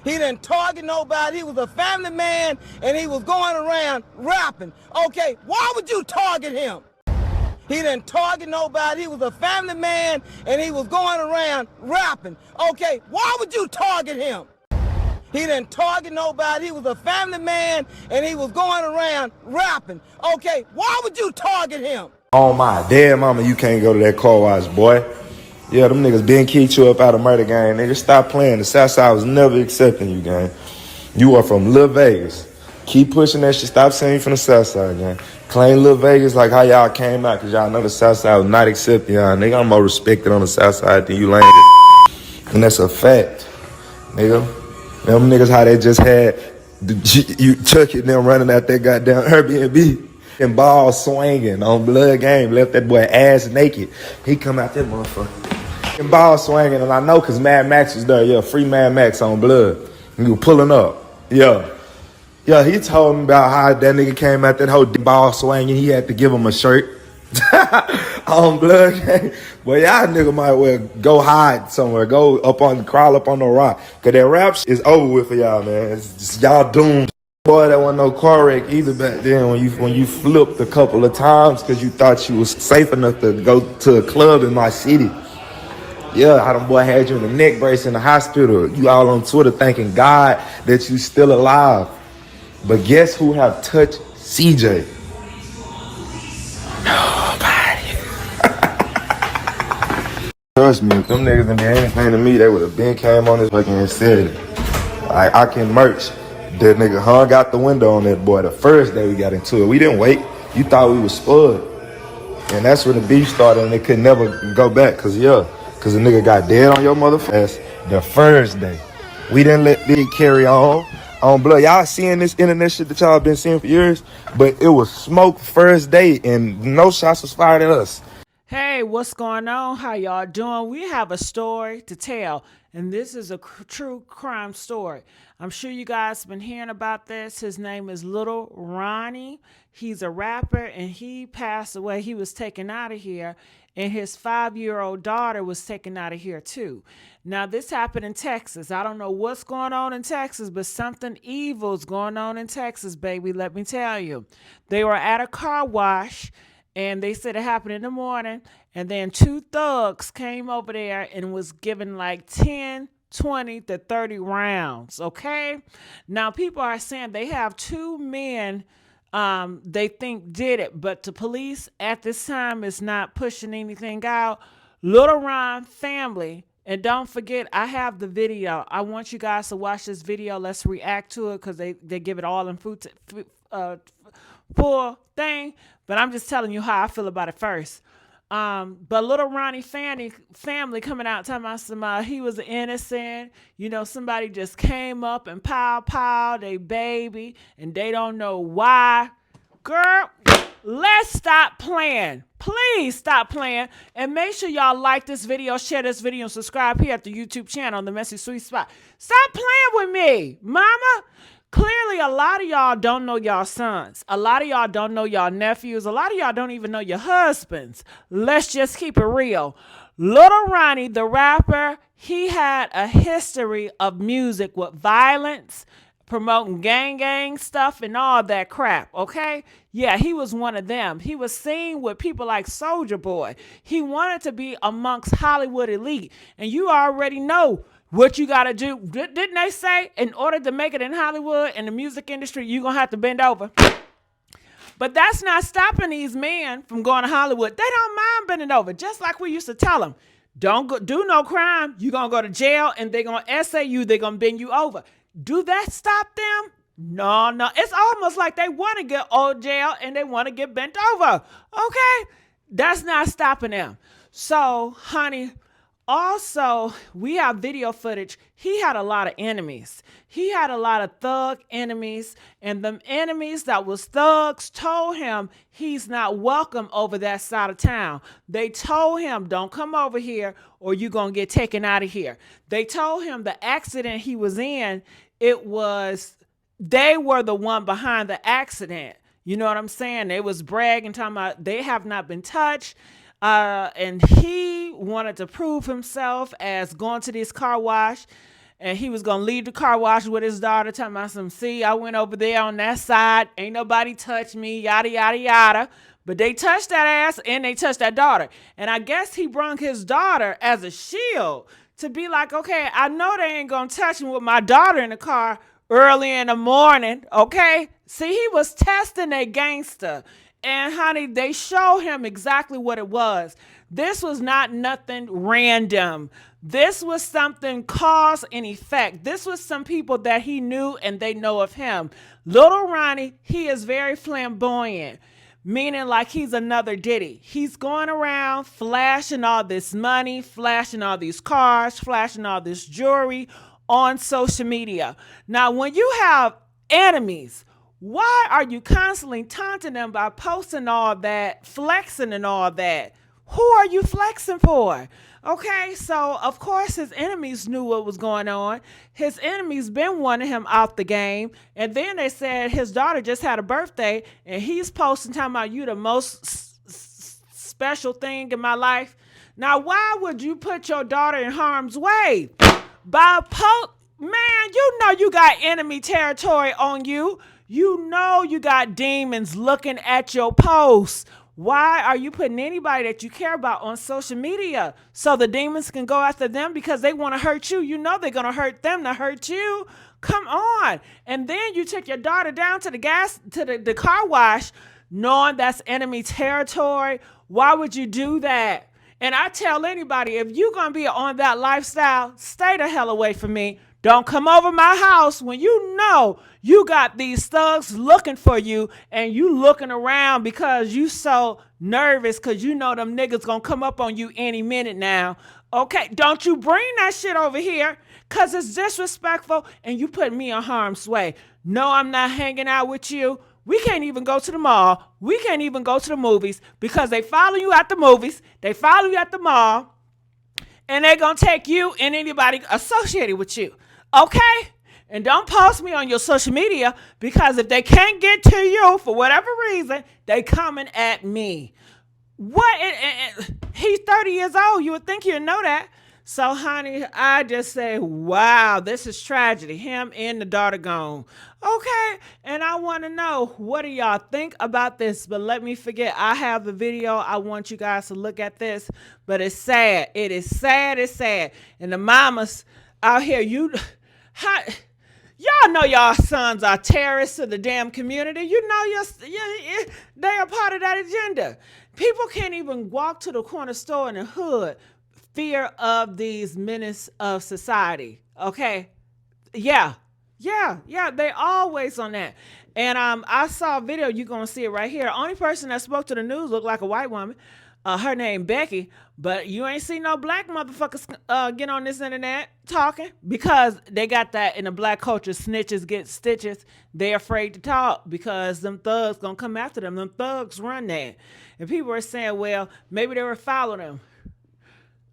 He didn't target nobody. He was a family man, and he was going around rapping. Okay, why would you target him? He didn't target nobody. He was a family man, and he was going around rapping. Okay, why would you target him? He didn't target nobody. He was a family man, and he was going around rapping. Okay, why would you target him? Oh my dead mama, you can't go to that car wash, boy. Yeah, them niggas been keyed you up out of murder gang. Nigga, stop playing. The Southside was never accepting you, gang. You are from Lil Vegas. Keep pushing that shit. Stop saying you from the Southside, gang. Claim Lil Vegas like how y'all came out, because y'all know the Southside was not accepting y'all. Nigga, I'm more respected on the Southside than you lame. And that's a fact, nigga. Them niggas how they just had you Chucky and them running out that goddamn Airbnb and ball swinging on Blood Game, left that boy ass naked. He come out that motherfucker and ball swinging, and I know because Mad Max was there. Yeah, free Mad Max on Blood. He was pulling up. Yeah. Yeah, he told me about how that nigga came out that whole ball swinging. He had to give him a shirt on Blood Game. Well, y'all nigga might well go hide somewhere. Crawl up on the rock. Because that rap shit is over with for y'all, man. It's just y'all doomed. Boy, that wasn't no car wreck either back then when you flipped a couple of times because you thought you was safe enough to go to a club in my city. Yeah, how them boy had you in the neck brace in the hospital. You all on Twitter thanking God that you still alive. But guess who have touched CJ? Nobody. Trust me, if them niggas didn't do anything to me, they would have been came on this fucking and said it. I can merch. That nigga hung out the window on that boy the first day we got into it. We didn't wait. You thought we was spud. And that's when the beef started and they could never go back. Cause the nigga got dead on your motherfucking ass the first day. We didn't let it carry on Blood. Y'all seeing this internet shit that y'all been seeing for years, but it was smoke first day and no shots was fired at us. Hey, what's going on? How y'all doing? We have a story to tell, and this is a true crime story. I'm sure you guys been hearing about this. His name is Lil Ronnie. He's a rapper, and he passed away. He was taken out of here, and his 5-year-old daughter was taken out of here too. Now, this happened in Texas. I don't know what's going on in Texas, but something evil's going on in Texas, baby. Let me tell you. They were at a car wash, and they said it happened in the morning, and then 2 thugs came over there and was given like 10, 20 to 30 rounds, okay? Now, people are saying they have 2 men they think did it, but the police at this time is not pushing anything out. Lil Ron family, and don't forget, I have the video. I want you guys to watch this video. Let's react to it because they give it all in full thing. But I'm just telling you how I feel about it first. But Lil Ronnie family coming out talking about he was innocent. You know, somebody just came up and pow they baby, and they don't know why. Girl, let's stop playing. Please stop playing. And make sure y'all like this video, share this video, and subscribe here at the YouTube channel, The Messy Sweet Spot. Stop playing with me, mama. Clearly, a lot of y'all don't know y'all sons. A lot of y'all don't know y'all nephews. A lot of y'all don't even know your husbands. Let's just keep it real. Lil Ronnie, the rapper, he had a history of music with violence, promoting gang stuff and all that crap, okay? Yeah, he was one of them. He was seen with people like Soulja Boy. He wanted to be amongst Hollywood elite, and you already know what you got to do. Didn't they say in order to make it in Hollywood and the music industry, you're going to have to bend over? But that's not stopping these men from going to Hollywood. They don't mind bending over. Just like we used to tell them, don't do no crime. You're going to go to jail and they're going to essay you. They're going to bend you over. Do that stop them? No. It's almost like they want to get old jail and they want to get bent over. Okay? That's not stopping them. So, honey, also, we have video footage. He had a lot of enemies. He had a lot of thug enemies, and them enemies that was thugs told him he's not welcome over that side of town. They told him, don't come over here or you're going to get taken out of here. They told him the accident he was in, they were the one behind the accident. You know what I'm saying? They was bragging, talking about they have not been touched. And he wanted to prove himself as going to this car wash. and he was going to leave the car wash with his daughter, talking about some, see, I went over there on that side. Ain't nobody touched me, yada, yada, yada. But they touched that ass and they touched that daughter. And I guess he brung his daughter as a shield to be like, okay, I know they ain't going to touch me with my daughter in the car early in the morning, okay? See, he was testing a gangster. And honey, they showed him exactly what it was. This was not nothing random. This was something cause and effect. This was some people that he knew and they know of him. Lil Ronnie, he is very flamboyant, meaning like he's another Diddy. He's going around flashing all this money, flashing all these cars, flashing all this jewelry on social media. Now, when you have enemies, why are you constantly taunting them by posting all that, flexing and all that? Who are you flexing for? Okay, so of course his enemies knew what was going on. His enemies been wanting him out the game. And then they said his daughter just had a birthday and he's posting talking about you the most special thing in my life. Now, why would you put your daughter in harm's way? Man, you know you got enemy territory on you. You know you got demons looking at your posts. Why are you putting anybody that you care about on social media? So the demons can go after them because they want to hurt you. You know they're going to hurt them to hurt you. Come on. And then you took your daughter down to the car wash knowing that's enemy territory. Why would you do that? And I tell anybody, if you're going to be on that lifestyle, stay the hell away from me. Don't come over my house when you know you got these thugs looking for you and you looking around because you so nervous because you know them niggas gonna come up on you any minute now. Okay, don't you bring that shit over here because it's disrespectful and you put me in harm's way. No, I'm not hanging out with you. We can't even go to the mall. We can't even go to the movies because they follow you at the movies. They follow you at the mall and they're gonna take you and anybody associated with you. Okay? And don't post me on your social media because if they can't get to you for whatever reason, they coming at me. What? He's 30 years old. You would think you'd know that. So, honey, I just say, wow, this is tragedy. Him and the daughter gone. Okay? And I want to know, what do y'all think about this? But let me forget, I have the video. I want you guys to look at this. But it's sad. It is sad. It's sad. And the mamas out here, y'all know y'all sons are terrorists of the damn community. You know they are part of that agenda. People can't even walk to the corner store in the hood, fear of these menace of society. Okay, yeah, they always on that. And I saw a video. You're gonna see it right here. Only person that spoke to the news looked like a white woman. Her name Becky, but you ain't seen no black motherfuckers get on this internet talking because they got that in the black culture. Snitches get stitches. They afraid to talk because them thugs gonna come after them. Them thugs run that. And people are saying, well, maybe they were following them.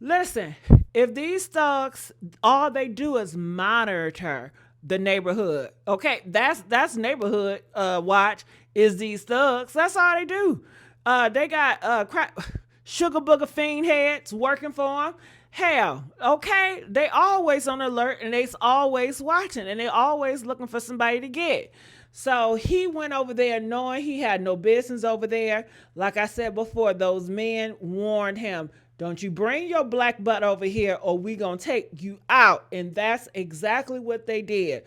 Listen, if these thugs, all they do is monitor the neighborhood. Okay, that's neighborhood watch is these thugs. That's all they do. They got sugar booger fiend heads working for them. Hell, okay, they always on alert and they's always watching and they always looking for somebody to get. So he went over there knowing he had no business over there. Like I said before, those men warned him, don't you bring your black butt over here or we gonna take you out. And that's exactly what they did.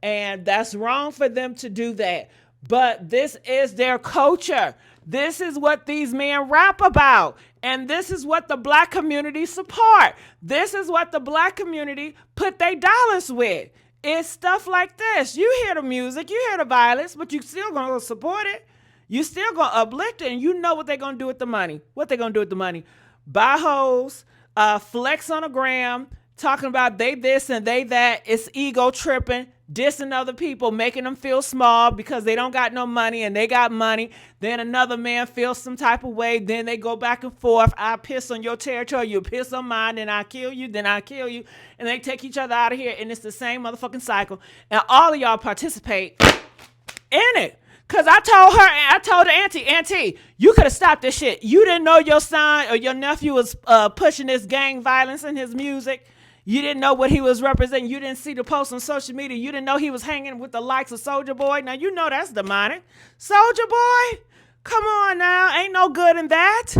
And that's wrong for them to do that. But this is their culture. This is what these men rap about. And this is what the black community support. This is what the black community put their dollars with. It's stuff like this. You hear the music, you hear the violence, but you still going to support it. You still going to uplift it, and you know what they're going to do with the money. What they're going to do with the money. Buy hoes, flex on a gram, talking about they this and they that. It's ego tripping. Dissing other people, making them feel small because they don't got no money and they got money. Then another man feels some type of way. Then they go back and forth. I piss on your territory. You piss on mine. Then I kill you. Then I kill you. And they take each other out of here. And it's the same motherfucking cycle. And all of y'all participate in it. Because I told the auntie, you could have stopped this shit. You didn't know your son or your nephew was pushing this gang violence in his music. You didn't know what he was representing. You didn't see the post on social media. You didn't know he was hanging with the likes of Soulja Boy. Now, you know that's demonic. Soulja Boy, come on now. Ain't no good in that.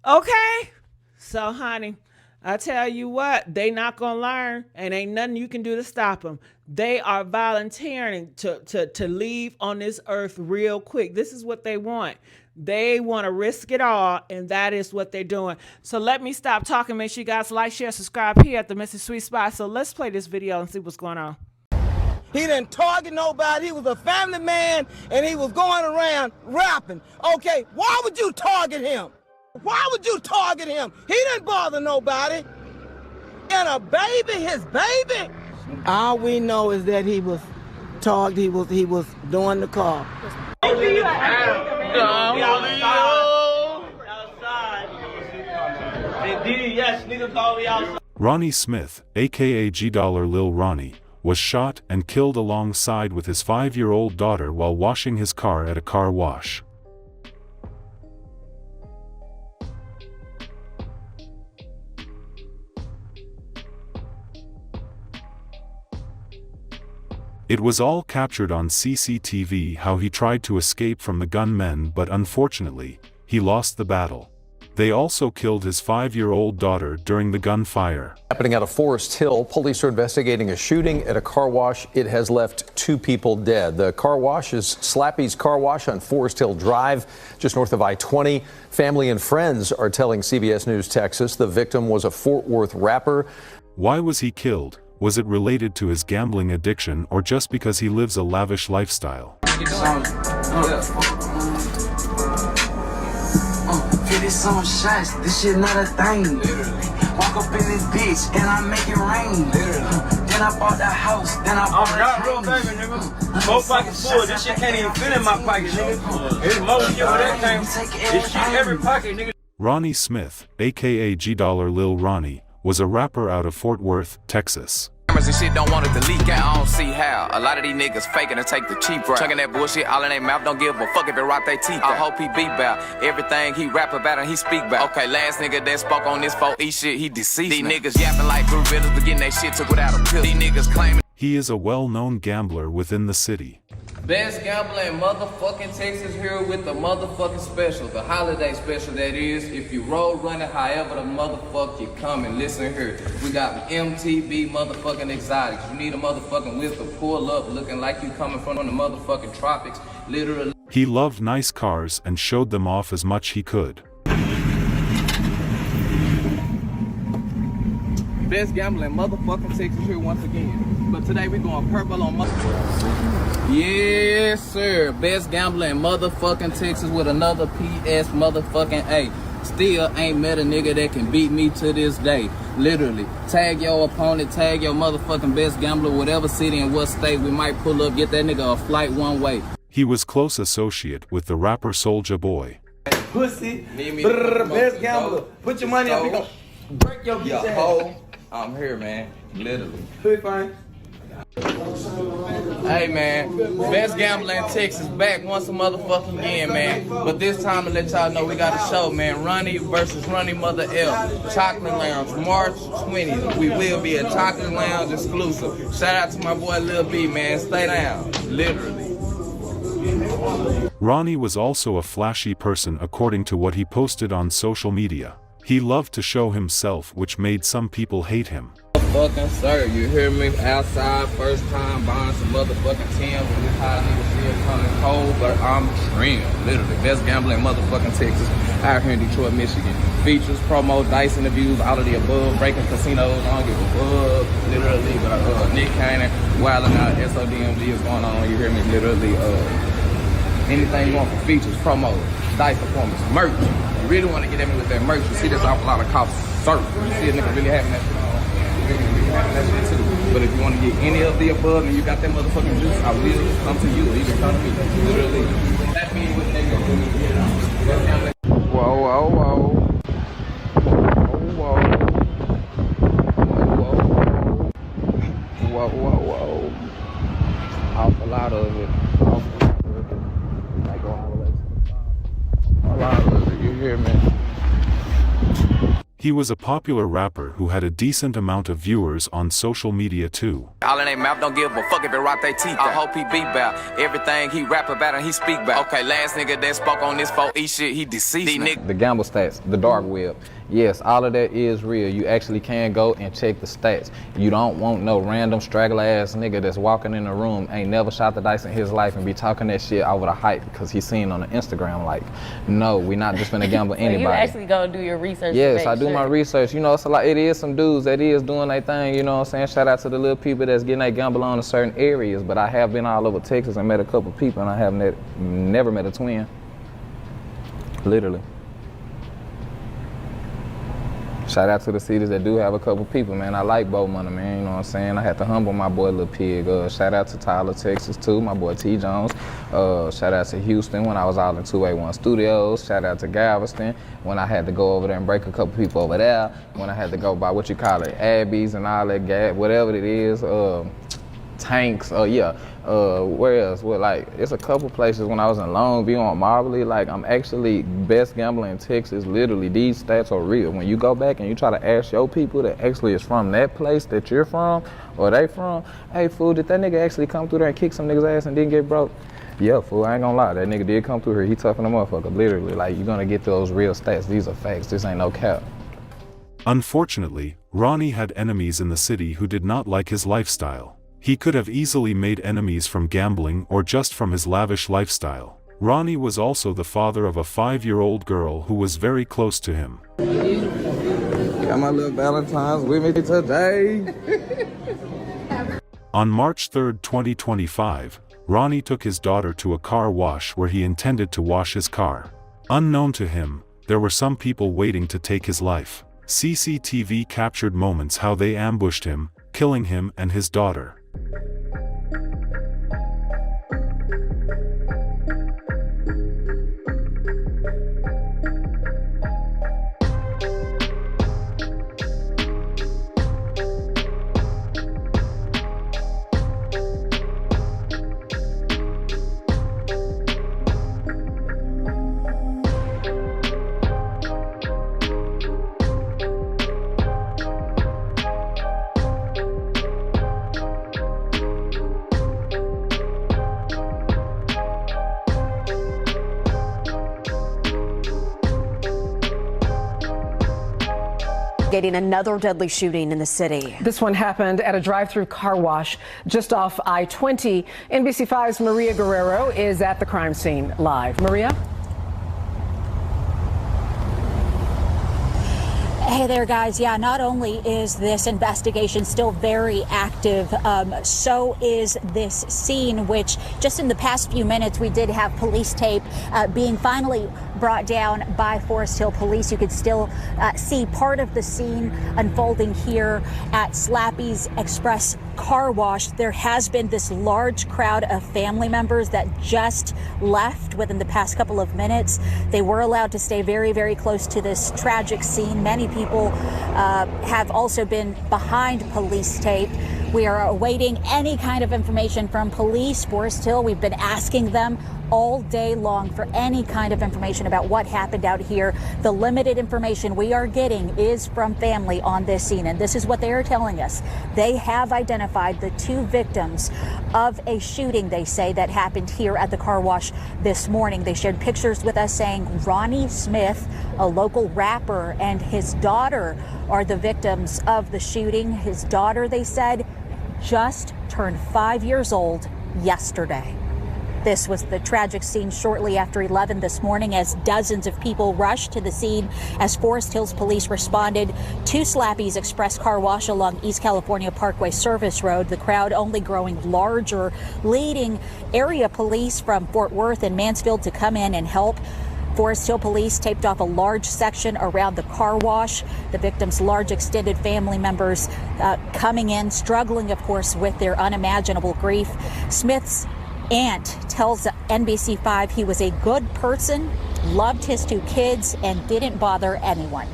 Okay? So, honey, I tell you what, they not going to learn, and ain't nothing you can do to stop them. They are volunteering to leave on this earth real quick. This is what they want. They want to risk it all, and that is what they're doing. So let me stop talking. Make sure you guys like, share, subscribe here at the Missy Sweet Spot. So let's play this video and see what's going on. He didn't target nobody. He was a family man, and he was going around rapping. Okay, why would you target him? Why would you target him? He didn't bother nobody. And a baby, his baby. All we know is that he was targeted. He was doing the car. Ronnie Smith, aka G-Dollar Lil Ronnie, was shot and killed alongside with his 5-year-old daughter while washing his car at a car wash. It was all captured on CCTV how he tried to escape from the gunmen, but unfortunately, he lost the battle. They also killed his 5-year-old daughter during the gunfire. Happening out of Forest Hill, police are investigating a shooting at a car wash. It has left 2 people dead. The car wash is Slappy's Car Wash on Forest Hill Drive, just north of I-20. Family and friends are telling CBS News Texas the victim was a Fort Worth rapper. Why was he killed? Was it related to his gambling addiction or just because he lives a lavish lifestyle? 50-some shots, this shit not a thing. Walk up in this bitch and I make it rain. Then I bought the house, then I bought the real baby, nigga. Both pockets full. This shit can't even fit in my pocket, nigga. It's more than that thing. It's shit every pocket, nigga. Ronnie Smith, aka G-Dollar Lil Ronnie, was a rapper out of Fort Worth, Texas. And shit don't want it to leak out, I don't see how. A lot of these niggas faking to take the cheap route. Chucking that bullshit all in their mouth, don't give a fuck if it rot their teeth. I hope he beat bout everything he rap about and he speak about. Okay, last nigga that spoke on this 4E shit, he deceased. These niggas yapping like gorillas, but getting that shit took without a pill. These niggas claiming he is a well-known gambler within the city. Best gambler in motherfucking Texas here with the motherfucking special, the holiday special that is. If you road running, however the motherfuck you coming, listen here. We got MTB motherfucking exotics. You need a motherfucking whip to pull up looking like you coming from the motherfucking tropics, literally. He loved nice cars and showed them off as much he could. Best gambler in motherfucking Texas here once again. But today we going purple on motherfucking. Yes, sir. Best gambler in motherfucking Texas with another PS motherfucking A. Still ain't met a nigga that can beat me to this day. Literally. Tag your opponent, tag your motherfucking best gambler, whatever city and what state. We might pull up, get that nigga a flight one way. He was close associate with the rapper Soulja Boy. Pussy, best gambler. Put your money up, we gon' break your bitch ass. I'm here, man. Literally. Pretty fine. Hey, man. Best gambler in Texas back once a motherfucking again, man. But this time to let y'all know we got a show, man. Ronnie versus Ronnie Mother L. Chocolate Lounge, March 20th. We will be a Chocolate Lounge exclusive. Shout out to my boy Lil B, man. Stay down. Literally. Ronnie was also a flashy person according to what he posted on social media. He loved to show himself, which made some people hate him. Fucking sir, you hear me? Outside, first time buying some motherfucking Timbs, and this hot nigga still coming cold, but I'm trim. Literally, best gambler in motherfucking Texas, out here in Detroit, Michigan. Features, promo, dice interviews, all of the above, breaking casinos, I don't give a fuck. Literally, but Nick Cannon, wilding out, SODMG is going on. You hear me? Literally, anything you want for features, promo, dice performance, merch. You really want to get at me with that merch. You see this awful lot of cost, sir. You see a nigga really having that shit on. Really having that shit too. But if you want to get any of the above and you got that motherfucking juice, I will come to you. Or you can come to me. Literally. That means what they go do. Whoa, whoa, whoa. Whoa, whoa. Whoa, whoa, whoa. Awful lot of it. Awful lot of it. Like all the way. A lot of it, you hear me? He was a popular rapper who had a decent amount of viewers on social media too. All in their mouth don't give a fuck if it rot their teeth. I hope he beat about everything he rap about and he speak about. Okay, last nigga that spoke on this 4E shit, he deceased. The gamble stats, the dark web. Yes, all of that is real. You actually can go and check the stats. You don't want no random straggler ass nigga that's walking in the room, ain't never shot the dice in his life and be talking that shit over the hype because he's seen on the Instagram. Like, no, we not just gonna gamble anybody. You actually go do your research. Yes, I do my research. You know, it's a lot. It is some dudes that is doing their thing. You know what I'm saying? Shout out to the little people that's getting their gamble on in certain areas. But I have been all over Texas and met a couple people, and I have never met a twin. Literally. Shout out to the cities that do have a couple people, man. I like Bo Money, man, you know what I'm saying? I had to humble my boy Lil Pig. Shout out to Tyler, Texas, too, my boy T. Jones. Shout out to Houston when I was out in 281 Studios. Shout out to Galveston when I had to go over there and break a couple people over there. When I had to go by, what you call it, Abby's and all that gas, whatever it is. Tanks, where else? Well, like, it's a couple places when I was in Longview on Marbley. Like, I'm actually best gambler in Texas. Literally, these stats are real. When you go back and you try to ask your people that actually is from that place that you're from or they from, hey, fool, did that nigga actually come through there and kick some nigga's ass and didn't get broke? Yeah, fool, I ain't gonna lie. That nigga did come through here. He tough in a motherfucker, literally. Like, you're gonna get those real stats. These are facts. This ain't no cap. Unfortunately, Ronnie had enemies in the city who did not like his lifestyle. He could have easily made enemies from gambling or just from his lavish lifestyle. Ronnie was also the father of a 5-year-old girl who was very close to him. Got my little Valentine's with me today. On March 3, 2025, Ronnie took his daughter to a car wash where he intended to wash his car. Unknown to him, there were some people waiting to take his life. CCTV captured moments how they ambushed him, killing him and his daughter. Getting another deadly shooting in the city. This one happened at a drive-through car wash just off I-20. NBC5's Maria Guerrero is at the crime scene live. Maria? Hey there, guys. Yeah, not only is this investigation still very active, so is this scene, which just in the past few minutes we did have police tape being finally brought down by Forest Hill Police. You could still see part of the scene unfolding here at Slappy's Express Car Wash. There has been this large crowd of family members that just left within the past couple of minutes. They were allowed to stay very, very close to this tragic scene. Many people have also been behind police tape. We are awaiting any kind of information from police. Forest Hill, we've been asking them all day long for any kind of information about what happened out here. The limited information we are getting is from family on this scene, and this is what they are telling us. They have identified the 2 victims of a shooting, they say, that happened here at the car wash this morning. They shared pictures with us saying Ronnie Smith, a local rapper, and his daughter are the victims of the shooting. His daughter, they said, just turned 5 years old yesterday. This was the tragic scene shortly after 11 this morning as dozens of people rushed to the scene as Forest Hills Police responded to Slappy's Express Car Wash along East California Parkway Service Road. The crowd only growing larger, leading area police from Fort Worth and Mansfield to come in and help. Forest Hill Police taped off a large section around the car wash. The victims' large extended family members coming in, struggling, of course, with their unimaginable grief. Smith's aunt tells NBC5 he was a good person, loved his 2 kids, and didn't bother anyone.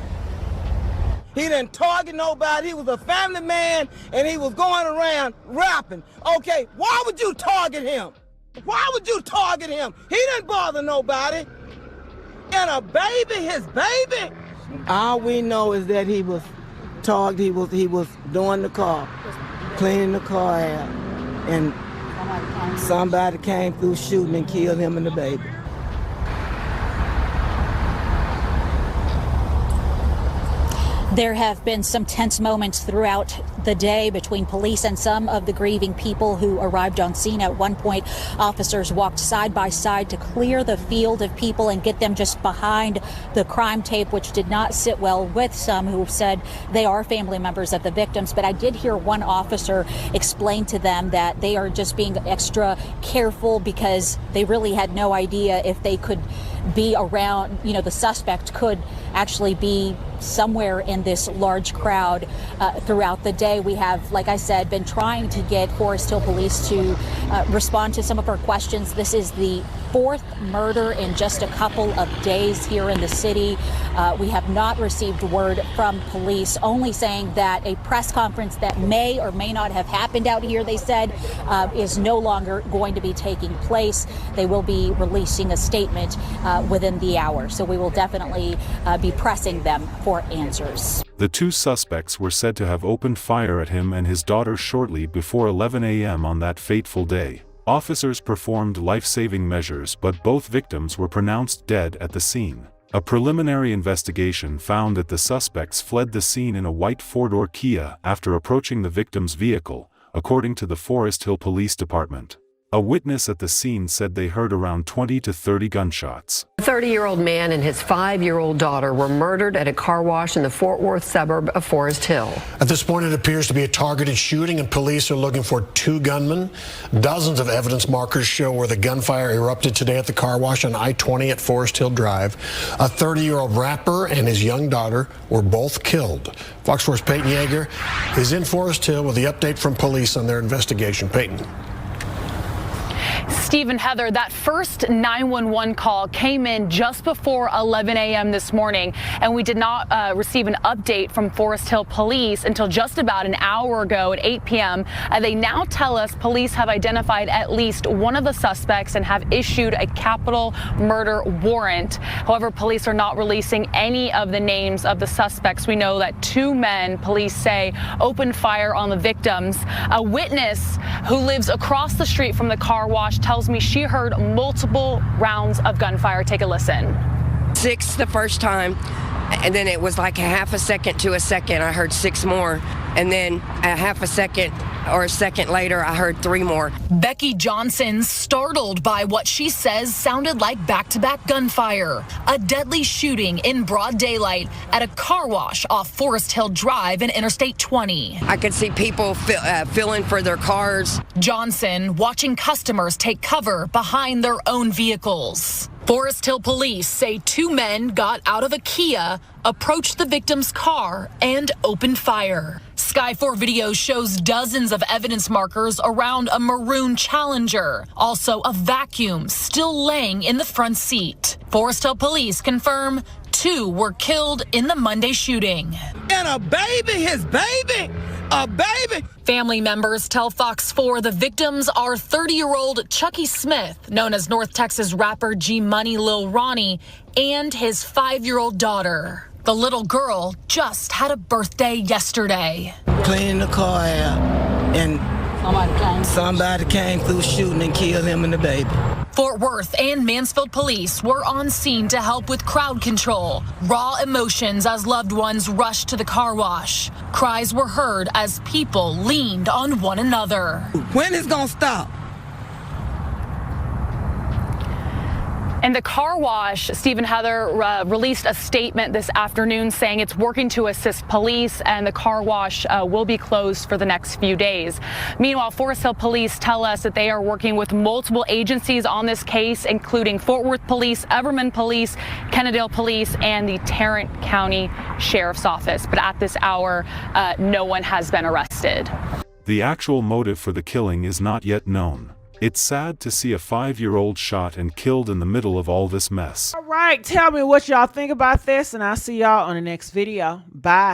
He didn't target nobody. He was a family man, and he was going around rapping. Okay, why would you target him? Why would you target him? He didn't bother nobody. And a baby, his baby, All we know is that he was targeted. He was doing the car, cleaning the car out, and somebody came through shooting and killed him and the baby. There have been some tense moments throughout the day between police and some of the grieving people who arrived on scene. At one point, officers walked side by side to clear the field of people and get them just behind the crime tape, which did not sit well with some who said they are family members of the victims. But I did hear one officer explain to them that they are just being extra careful because they really had no idea if they could be around, the suspect could actually be somewhere in this large crowd throughout the day. We have, like I said, been trying to get Forest Hill Police to respond to some of our questions. This is the fourth murder in just a couple of days here in the city. We have not received word from police, only saying that a press conference that may or may not have happened out here, they said, is no longer going to be taking place. They will be releasing a statement within the hour. So we will definitely be pressing them for answers. The two suspects were said to have opened fire at him and his daughter shortly before 11 a.m. on that fateful day. Officers performed life-saving measures, but both victims were pronounced dead at the scene. A preliminary investigation found that the suspects fled the scene in a white four-door Kia after approaching the victim's vehicle, according to the Forest Hill Police Department. A witness at the scene said they heard around 20 to 30 gunshots. A 30-year-old man and his 5-year-old daughter were murdered at a car wash in the Fort Worth suburb of Forest Hill. At this point, it appears to be a targeted shooting, and police are looking for 2 gunmen. Dozens of evidence markers show where the gunfire erupted today at the car wash on I-20 at Forest Hill Drive. A 30-year-old rapper and his young daughter were both killed. Fox 4's Peyton Yeager is in Forest Hill with the update from police on their investigation. Peyton. Steve and Heather, that first 911 call came in just before 11 a.m. this morning, and we did not receive an update from Forest Hill Police until just about an hour ago at 8 p.m. They now tell us police have identified at least one of the suspects and have issued a capital murder warrant. However, police are not releasing any of the names of the suspects. We know that 2 men, police say, opened fire on the victims. A witness who lives across the street from the car wash tells me she heard multiple rounds of gunfire. Take a listen. 6 the first time, and then it was like a half a second to a second. I heard 6 more, and then a half a second or a second later, I heard 3 more. Becky Johnson startled by what she says sounded like back-to-back gunfire. A deadly shooting in broad daylight at a car wash off Forest Hill Drive and Interstate 20. I could see people filling for their cars. Johnson watching customers take cover behind their own vehicles. Forest Hill Police say 2 men got out of a Kia, approached the victim's car, and opened fire. Sky 4 video shows dozens of evidence markers around a maroon Challenger. Also, a vacuum still laying in the front seat. Forest Hill Police confirm 2 were killed in the Monday shooting. And a baby, his baby, a baby. Family members tell Fox 4 the victims are 30-year-old Chucky Smith, known as North Texas rapper G-Money Lil Ronnie, and his 5-year-old daughter. The little girl just had a birthday yesterday. Cleaning the car out, and somebody came through shooting and killed him and the baby. Fort Worth and Mansfield police were on scene to help with crowd control. Raw emotions as loved ones rushed to the car wash. Cries were heard as people leaned on one another. When is it gonna stop? And the car wash, Steve and Heather, released a statement this afternoon saying it's working to assist police, and the car wash will be closed for the next few days. Meanwhile, Forest Hill Police tell us that they are working with multiple agencies on this case, including Fort Worth Police, Everman Police, Kennedale Police, and the Tarrant County Sheriff's Office. But at this hour, no one has been arrested. The actual motive for the killing is not yet known. It's sad to see a 5-year-old shot and killed in the middle of all this mess. All right, tell me what y'all think about this, and I'll see y'all on the next video. Bye.